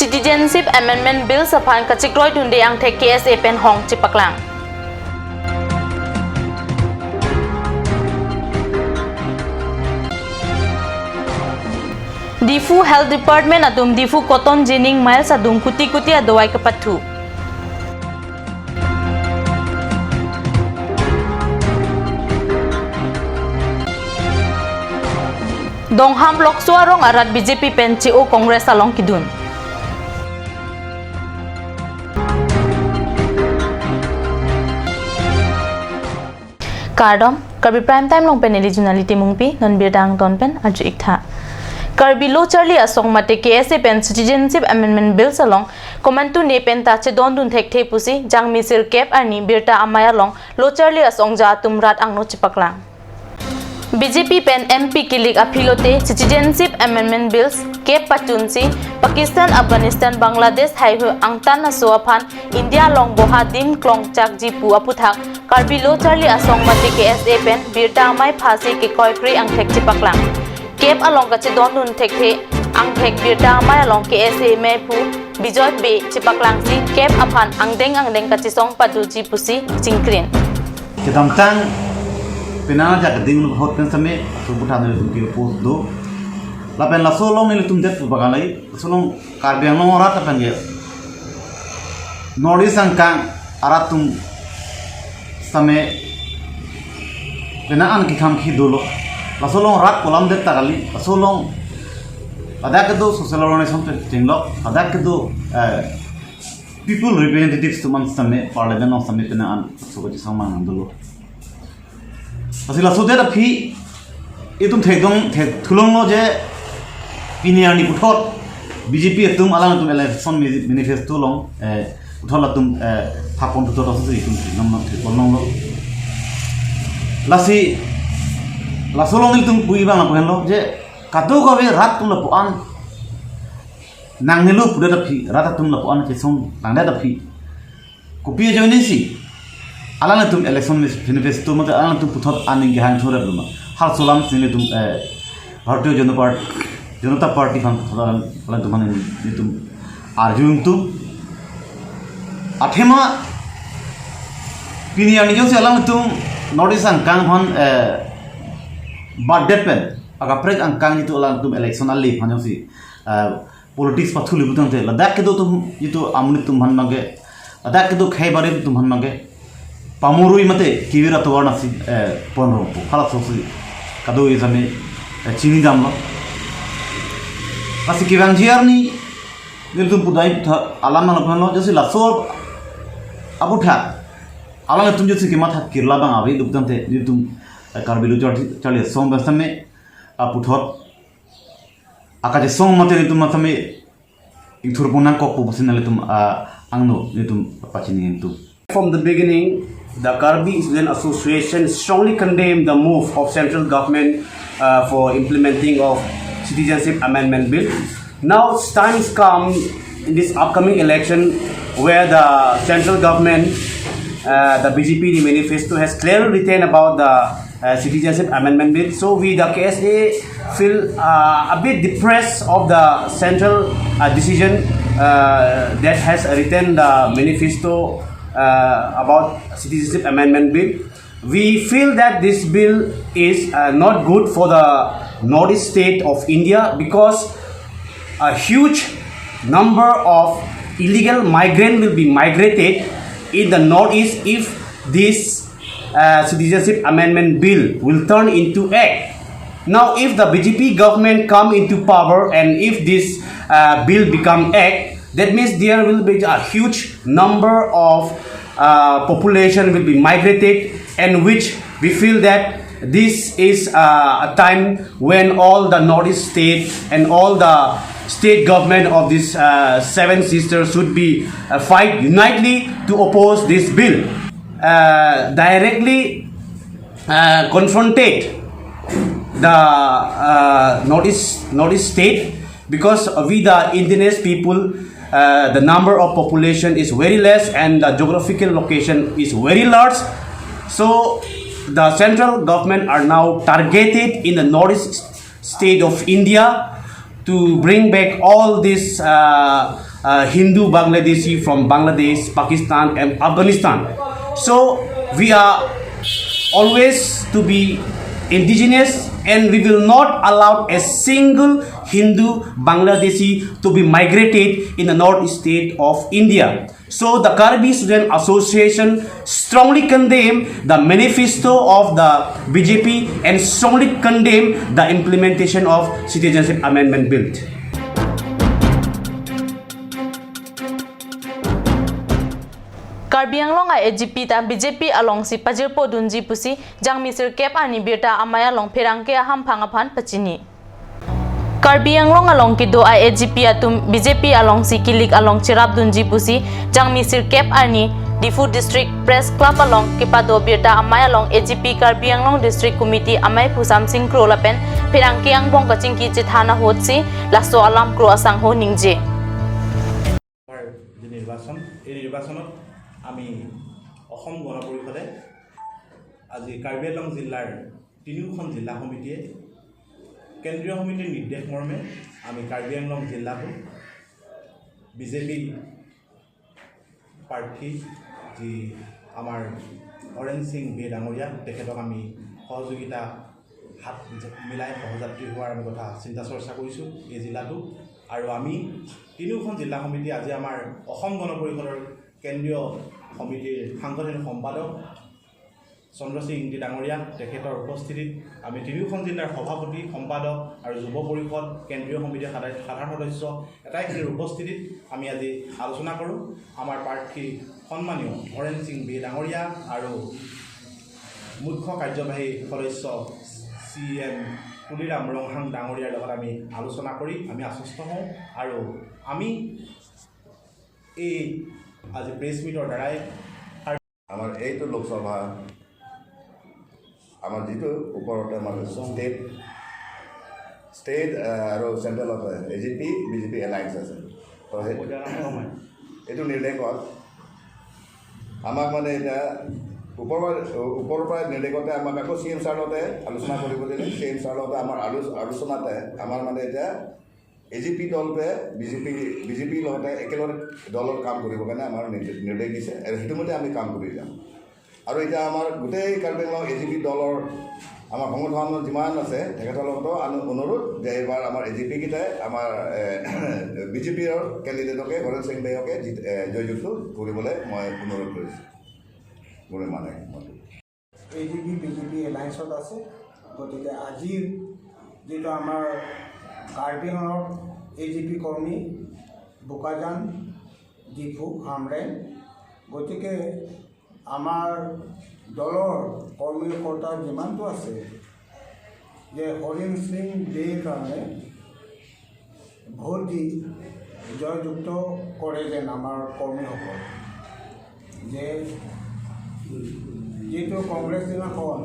Citizenship Amendment Bill sapan kachikroi tunde ang thek KSA pen hong chipaklang. Difu Health Department adum Difu Cotton Ginning Miles adum kuti adawai kapathu. Dongham Lok Suarong arat BJP pen CO Congress along kidun. Kardom Karbi prime time long pen regionality mungpi non birdang ton pen aju iktha. Karbi lo Charlie asong mate KSA pen Citizenship Amendment Bill salong komantu ne pen ta che don dun thek the pusi jang misil cap ani birta amaya long lo Charlie asong ja tumrat angno chipaklang. BJP pen MP kilik aphilote Citizenship Amendment Bills cap patunsi Pakistan Afghanistan Bangladesh haihu angtan aswaphan India long boha din klong chak jipu aputhak Karbi lo Charlie asong mate KSA pen birta amai phasi ke koikri ang thek chipaklang. Cap along kache don dun thek the ang thek birta amai along KSA me phu bijoy be chipaklang si cap aphan angdeng kache song paduji pusi chingkrin. Kedamtang penana jak ding hot pen same subutan le tum ki post do la pen la solong le tum det bagalai solong karbiang no rat pen ye nodi sangkang aratum same penaan ki kham khi dolo la solong rat kolam det tagali solong ada ke do social organization pe tinglo ada ke do people representatives tuman same parliament no same penaan sobaji samang dolo Asila sudah tapi itu thulong lo je piniani puthot BJP tum alang tum election manifesto long puthot tum thapon puthot asu itum nam thulong lo lasi lasolong tum pui bang apa lo je kado ko be rat tum lo puan nangelu puda tapi rat tum lo puan ke song langda tapi kopi je ni si alang tum election manifesto mate alang tum puthot aning gahan thore buma har solam sine tum bharatiya janata party fan thoran alang tum hanin tum arjun tum athema piniani jo se alang tum notice ang kang fan birthday pen aga prek ang kang itu alang tum election ali fan jo si politics pathuli butang te ladak ke do tum itu amni tum han mage ladak ke do khai bare tum han mage Pamurui mate kivira to warna si ponro khala sosi kado izame chini damlo asi kivang jiarni niltum pudai alama no pano josi lasol abutha alanga tum josi kimatha kirla bang avi dubtamte niltum karbilu chali som basame aputhot akaje som mate niltum matame ithurpunang kokku businaletum angno niltum pachini niltum. From the beginning, the Karbi Student Association strongly condemned the move of central government for implementing of Citizenship Amendment Bill. Now time has come in this upcoming election where the central government, the BJP the manifesto has clearly written about the Citizenship Amendment Bill. So we, the KSA, feel a bit depressed of the central decision that has written the manifesto about Citizenship Amendment Bill. We feel that this bill is not good for the northeast state of India because a huge number of illegal migrants will be migrated in the northeast if this Citizenship Amendment Bill will turn into act. Now if the BJP government come into power and if this bill become act, that means there will be a huge number of population will be migrated, and which we feel that this is a time when all the northeast state and all the state government of these seven sisters should be fight unitedly to oppose this bill. Directly confronted the northeast state because we the indigenous people the number of population is very less and the geographical location is very large. So the central government are now targeted in the northeast state of India to bring back all these Hindu Bangladeshi from Bangladesh, Pakistan and Afghanistan. So we are always to be indigenous, and we will not allow a single Hindu Bangladeshi to be migrated in the north state of India. So the Karbi Student Association strongly condemn the manifesto of the BJP and strongly condemn the implementation of Citizenship Amendment Bill. Karbi Anglong ay AGP ta BJP along si Pajirpo Dunji Pusi Jang Misir Kep ani Birta Amaya long Perangke Ham Pangapan Pachini. Karbi Anglong along kido ay AGP atum BJP along si Kilik along Chirap Dunji Pusi Jang Misir Kep ani Difu District Press Club along Kipado Birta Amaya along AGP Karbi Anglong District Committee Amay Pusam Sing Krolapen Perangke ang Bong Kachingki Chithana Hotsi Laso Alam Kro Asang Ho Ningje. আমি অসম গণ পৰিষদে আজি কাৰ্বি আংলং জিলাৰ তিনিখন জিলা সমিতিয়ে কেন্দ্ৰীয় সমিতিৰ নিৰ্দেশ মৰ্মে আমি কাৰ্বি আংলং জিলাটো বিজেপি প্ৰাৰ্থী যি আমাৰ অৰেঞ্জ সিং বে ডাঙৰীয়া তেখেতক আমি সহযোগিতা হাত মিলাই সহযাত্ৰী হোৱাৰ আমি কথা চিন্তা চৰ্চা কৰিছোঁ এই জিলাটো আৰু আমি তিনিখন জিলা সমিতি আজি আমাৰ অসম গণ পৰিষদৰ কেন্দ্ৰীয় সমিতিৰ সাংগঠনিক সম্পাদক চন্দ্ৰ সিং ডাঙৰীয়া তেখেতৰ উপস্থিতিত আমি তিনিখন জিলাৰ সভাপতি সম্পাদক আৰু যুৱ পৰিষদ কেন্দ্ৰীয় সমিতিৰ সাধাৰণ সদস্য এটাইখিনিৰ উপস্থিতিত আমি আজি আলোচনা কৰোঁ আমাৰ প্ৰাৰ্থী সন্মানীয় অৰেঞ্জ সিং বে ডাঙৰীয়া আৰু মুখ্য কাৰ্যবাহী সদস্য CM তুলিৰাম ৰংহাং ডাঙৰীয়াৰ লগত আমি আলোচনা কৰি আমি আশ্বস্ত হওঁ আৰু আমি এই আজি প্ৰেছ মিটৰ দ্বাৰাই আমাৰ এইটো লোকসভা আমাৰ যিটো ওপৰতে আমাৰ ষ্টেট আৰু চেণ্ট্ৰেলত AGP BJP এলায়েন্স আছে তো এইটো নিৰ্দেশত আমাক মানে এতিয়া ওপৰৰ পৰা নিৰ্দেশতে আমাক আকৌ CM ছাৰতে আলোচনা কৰিব দিলে CM ছাৰতে আমাৰ আলোচনাতে আমাৰ মানে এতিয়া AGP দলটোৱে BJP লগতে একেলগে দলৰ কাম কৰিবৰ কাৰণে আমাৰ নিৰ্দেশ দিছে আৰু সেইটো মতে আমি কাম কৰি যাম আৰু এতিয়া আমাৰ গোটেই কাৰ্বি আংলং AGP দলৰ আমাৰ সংগঠনৰ যিমান আছে তেখেতৰ লগতো অনুৰোধ যে এইবাৰ আমাৰ AGP কেইটাই আমাৰ BJPৰ কেণ্ডিডেটকে অৰেঞ্জ সিং বেয়কে জয়যুক্ত কৰিবলৈ মই অনুৰোধ কৰিছোঁ মোৰ মানে AGP BJP এলায়েন্সত আছে গতিকে আজিৰ যেটো আমাৰ কাৰ্বি আংলং AGP কৰ্মী বোকাজান ডিফু হামৰেন গতিকে আমাৰ দলৰ কৰ্মীকৰ্তা যিমানটো আছে যে অৰেঞ্জ সিং বেৰ কাৰণে ভোট দি জয়যুক্ত কৰে যেন আমাৰ কৰ্মীসকল যে যেটো কংগ্ৰেছ দিনাখন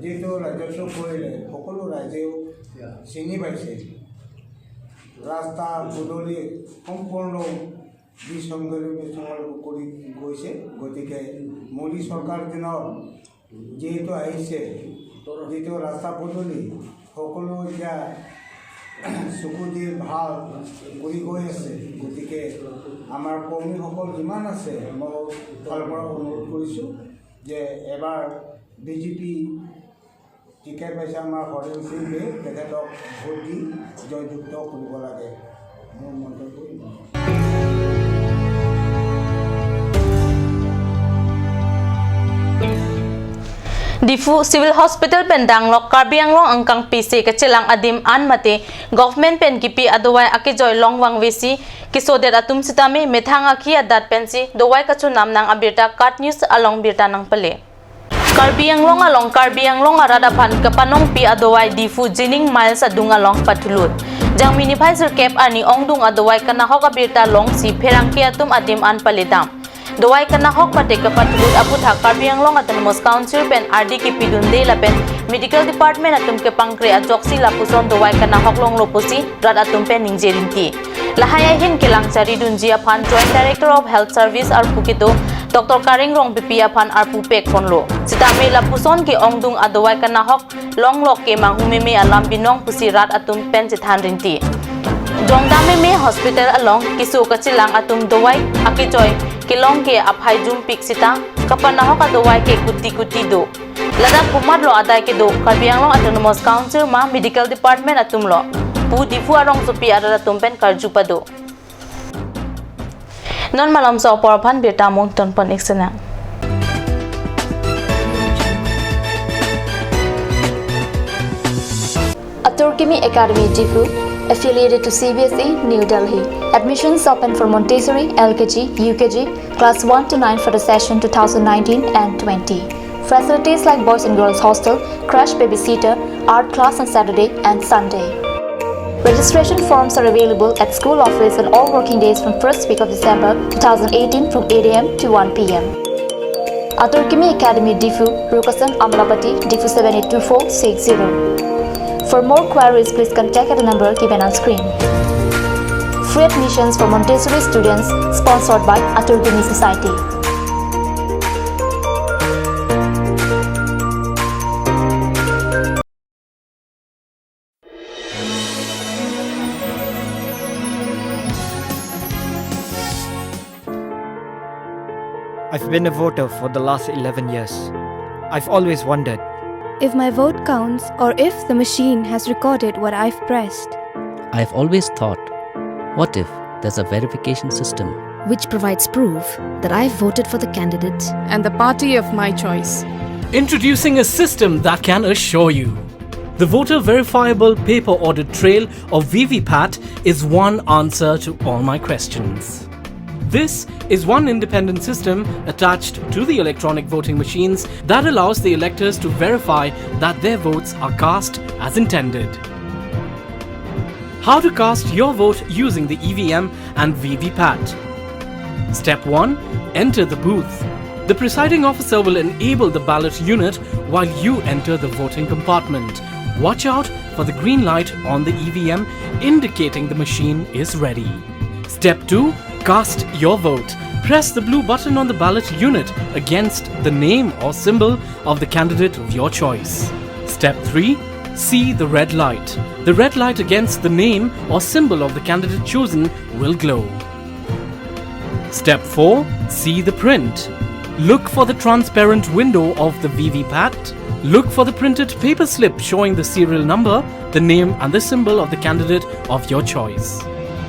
যেটো ৰাজত্ব কৰিলে সকলো ৰাইজেও চিনি পাইছে ৰাস্তা পদূলি সম্পূৰ্ণ বিসংগতি কৰি গৈছে গতিকে মোদী চৰকাৰ দিনত যেহেতু আহিছে যেটো ৰাস্তা পদূলি সকলো এতিয়া চকু দি ভাল কৰি গৈ আছে গতিকে আমাৰ কৰ্মীসকল যিমান আছে মই ফালৰ পৰা অনুৰোধ কৰিছোঁ যে এবাৰ BJP টিকেট পাইছে আমাৰ অৰেঞ্জ সিং বে তেখেতক ভোট দি জয়যুক্ত কৰিব লাগে মোৰ মন্তব্য Difu Civil Hospital Pendanglok Karbi Anglong angkang PC kacelang adim an mate government pen kipi adawai akijoy longwang vesi kisodet atum sitame methanga khi adat pensi dowai kachu namnang abirta cut news along birta nang pale Karbi Anglong along Karbi Anglong arada pan kapanong pi adawai Difu jining miles adung along patulut jang minimizer cap ani ongdung adawai kanahok abirta long si pherangki atum adim an paledam Dowai kanahok pate kapatulut aputha Karbi Anglong Autonomous Council pen RD ki pidunde lapen Medical Department atum ke pangkre ajoksi lapuson dowai kanahok long loposi rad atum pen ningjelinti lahaya hin kelang chari dunjia phan Joint Director of Health Service ar pukito Dr. Karing rong pipia phan ar pupek khonlo sitame lapuson ke ongdung adowai kanahok long lok ke manghumeme alam binong pusi rad atum pen chithan rinti Jongdame me hospital along kisu kachilang atum dowai akijoy kilong ke aphai jum piksita kapanaho ka dowai ke kuti do lada kumar lo adai ke do Karbi Anglong Autonomous Council ma medical department atum lo pu difu arong sopi adara tumpen karjupa do non malam sa porphan beta mong tonpon iksena Turkimi Academy Jifu, affiliated to CBSE, New Delhi. Admissions open for Montessori, LKG, UKG, class 1 to 9 for the session 2019 and 20. Facilities like boys and girls hostel, crash babysitter, art class on Saturday and Sunday. Registration forms are available at school office on all working days from 1st week of December 2018 from 8 am to 1 pm. Turkimi Academy Difu, Rukasan Amlapati, Difu 782460. For more queries, please contact the number given on screen. Free admissions for Montessori students, sponsored by Turkimi Society. I've been a voter for the last 11 years. I've always wondered, if my vote counts or if the machine has recorded what I've pressed. I've always thought, what if there's a verification system which provides proof that I've voted for the candidate and the party of my choice? Introducing a system that can assure you. The Voter Verifiable Paper Audit Trail or VVPAT is one answer to all my questions. This is one independent system attached to the electronic voting machines that allows the electors to verify that their votes are cast as intended. How to cast your vote using the EVM and VVPAT. Step 1. Enter the booth. The presiding officer will enable the ballot unit while you enter the voting compartment. Watch out for the green light on the EVM indicating the machine is ready. Step 2. Cast your vote. Press the blue button on the ballot unit against the name or symbol of the candidate of your choice. Step 3. See the red light. The red light against the name or symbol of the candidate chosen will glow. Step 4. See the print. Look for the transparent window of the VVPAT. Look for the printed paper slip showing the serial number, the name and the symbol of the candidate of your choice.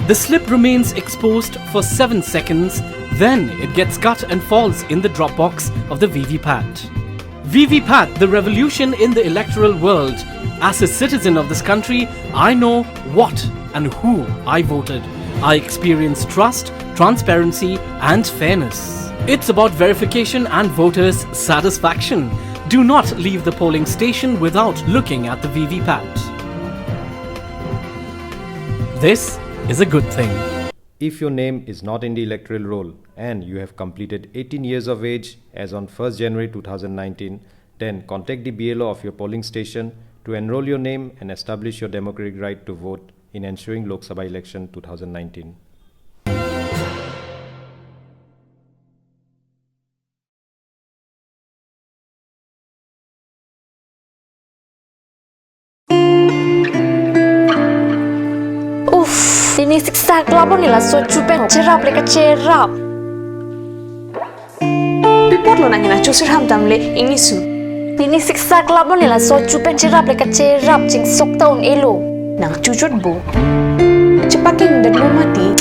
The slip remains exposed for 7 seconds, then it gets cut and falls in the drop box of the VVPAT. VVPAT, the revolution in the electoral world. As a citizen of this country, I know what and who I voted. I experience trust, transparency and fairness. It's about verification and voters' satisfaction. Do not leave the polling station without looking at the VVPAT. This is a good thing. If your name is not in the electoral roll and you have completed 18 years of age as on 1st January 2019, then contact the BLO of your polling station to enroll your name and establish your democratic right to vote in ensuing Lok Sabha election 2019. Ini siksa kelapa nila so cupen cerap leka cerap. Pipot lo nanya cu sirham tamle ini su. Ini siksa kelapa nila so cupen cerap leka cerap cing sok tahun elo. Nang cucut bu. Cepakeng dan lo mati.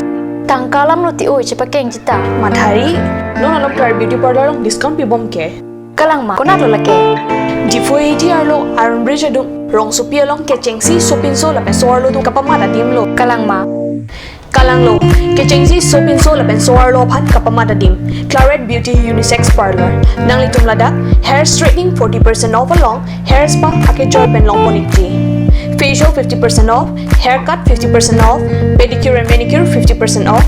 Tangkalam lo ti oi cepakeng cita. Madhari, lo nalok tar beauty parlor long discount pi bom ke. Kalang ma, konat lo lake. Di foi ti arlo Iron Bridge adum. Rong supia long ke cengsi sopin so la pensoar lo tu kapamada dim lo. Kalang ma. Kalang lo, kecengsi sopin so la pensoar lo phat kapamada dim. Claret Beauty Unisex Parlor. Nang litum lada, hair straightening 40% off along, hair spa ake joy pen long ponikti. Facial 50% off, haircut 50% off, pedicure and manicure 50% off,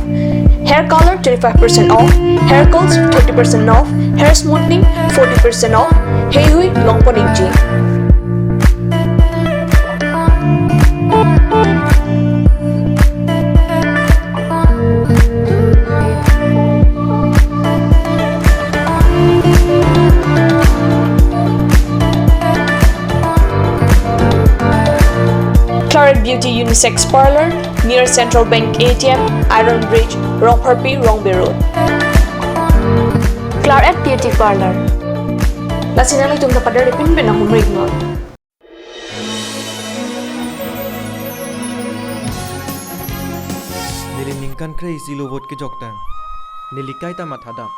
hair color 25% off, hair curls 30% off, hair smoothing 40% off, hey hui long ponikti. Claret Beauty Unisex Parlor near Central Bank ATM, Iron Bridge, Rongparpi, Rongbe Road. Claret Beauty Parlor. Lasinang itong kapadaripin pinahumrig mo. Nilingkan crazy lovot ke joktang. Nilikai ta mathada.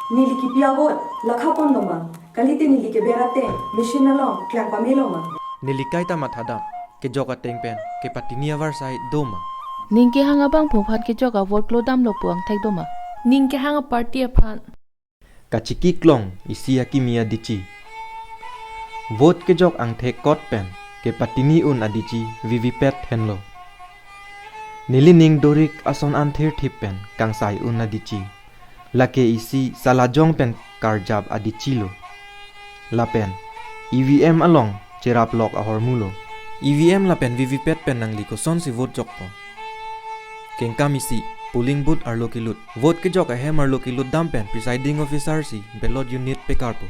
Niliki piagot lakha pondoma. Kalite nilike berate machine along klang pameloma. Nilikai ta mathada. Ke joka tengpen ke patinia varsai doma. Ningke hanga bang phophat ke joka vote lo dam lo puang thai doma. Ningke hanga party aphan. Kachiki klong isia kimia dici. Vote ke jok ang thek kot pen ke patini un adici VVPAT henlo. Nilining dorik ason anthir thipen kang sai un adici. Lake isi salajong pen karjab adici lo. Lapen EVM along cerap lok ahor mulo. EVM lapen VVPAT pen nang liko son si vote jok po. Keng kamisi polling booth ar lokilut. Vote ke jok ahem ar lokilut dampen presiding officer si ballot unit pe karpo.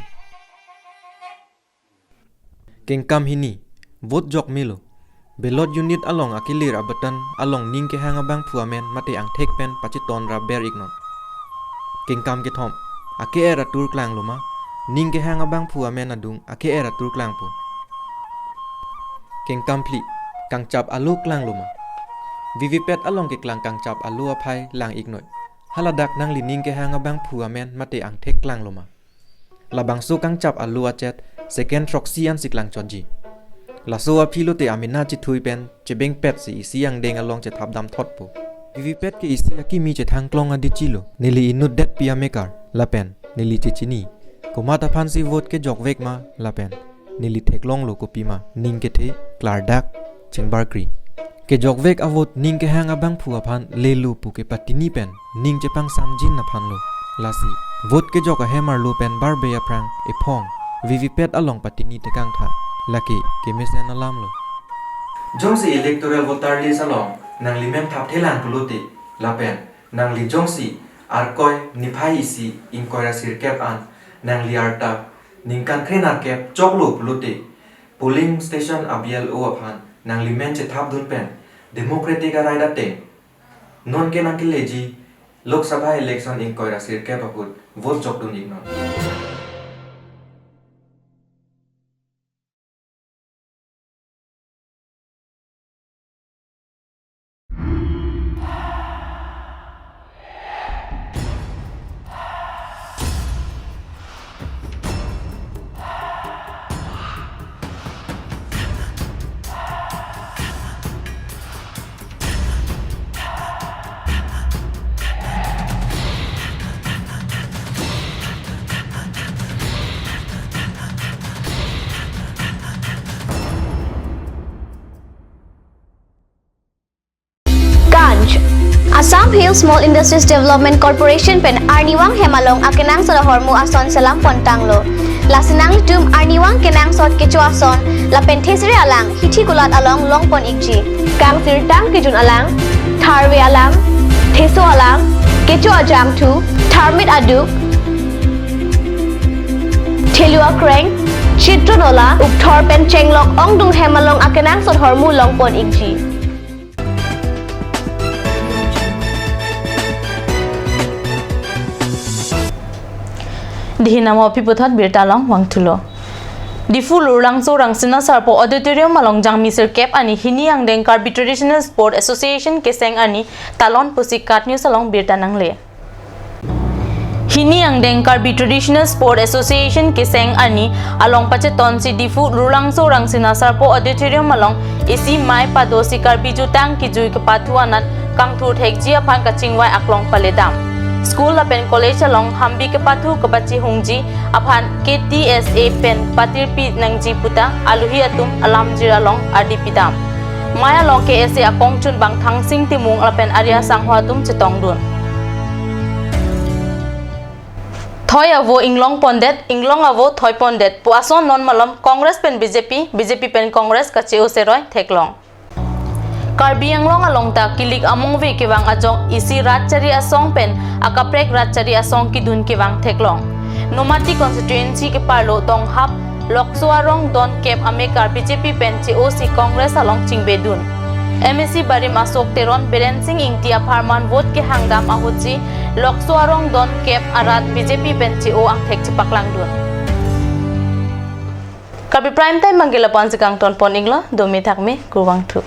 Keng kam hini vote jok milo. Ballot unit along akilir abatan along ning ke hanga bang puamen mate ang tek pen pachiton ra ber ignon. Keng kam ke thom ake era tur klang loma ning ke hanga bang puamen adung ake era tur klang po. Keng kam pli kang chap alu klang loma. VVPAT along ke klang kang chap alu aphai lang ignoi. Haladak nang li ning ke hanga bang puamen mate ang tek klang loma. Labang su kang chap alu achet second troxian siklang chonji. Laso apilo te amina chi thui pen che beng pet si siang deng along che thap dam thot po. VVPAT ke isi aki mi che thang klong adi chilo. Nili inut det pia mekar lapen nili che chini. Komata phansi vote ke jok vek ma lapen nili theklong lo ko pima ning ke the klardak chengbar kri. Ke jok vek avot ning ke hang abang phua phan lelu pu ke patini pen ning che pang samjin na phan lo. Lasi vote ke jok a hemar lo pen barbe ya prang e phong VVPAT along patini te kang tha. Laki ke mesen alam lo. Jongsi electoral voter list along nang limem thap thelang puluti lapen nang li jongsi arkoi niphai isi inkoira sirkep an nang li arta ningkan krenar kep choklo puluti polling station abial o aphan nang limen che thap dun pen democratic araida te non ke nang leji lok sabha election inkoira sirkep aput vote chok dun ignon. Assam Hill Small Industries Development Corporation pen Arniwang Hemalong akenang sa hormu ason salam pontanglo. Lasinang tum Arniwang kenang sot kecu ason la pentesri alang hithi kulat along longpon ikji. Kang sirtang kejun alang, tharwe alang, theso alang, kecu ajam tu, tharmit aduk, thelua kreng, chitronola ukthor pen chenglok ongdung Hemalong akenang sot hormu longpon ikji. Dihinamo piputat birtalong wangtulo. Difu lurang sorang sinasar po auditorium malong jang misir cap ani hiniang deng Karbi Traditional Sport Association keseng ani talon pusikat news along birtanang le. Hiniang deng Karbi Traditional Sport Association keseng ani along pacheton si difu lurang sorang sinasar po auditorium malong isi mai padosi Karbi jutang kijui kepatuanat kang tur thekjia phan kachingwai aklong paledam. School lapen college along hambi ke patu ke baci hungji aphan KTSA pen patirpi nangji puta aluhi atum alam jiralong adi pidam maya long KSA akong chun bang thangsing timung lapen arya sanghwa tum chetong dun thoi avo inglong pondet inglong avo thoi pondet puason non malom Congress pen BJP pen Congress kache oseroi theklong Karbi Anglong along ta kilik among ve kewang ajong isi ratchari asong pen akaprek ratchari asong kidun kewang theklong Nomati constituency ke parlo tong hap Loksua rong don kep Amerikar BJP penche OC Congress along Chingbedun. MSC Barim Asok Teron Beren Singh Ingtia Parman vote ke hangdam ahuji Loksua rong don kep arat BJP penche o ang thek chipaklang dun. Karbi prime time manggila pon sekang ton pon inglo domi thakme kurwang thu.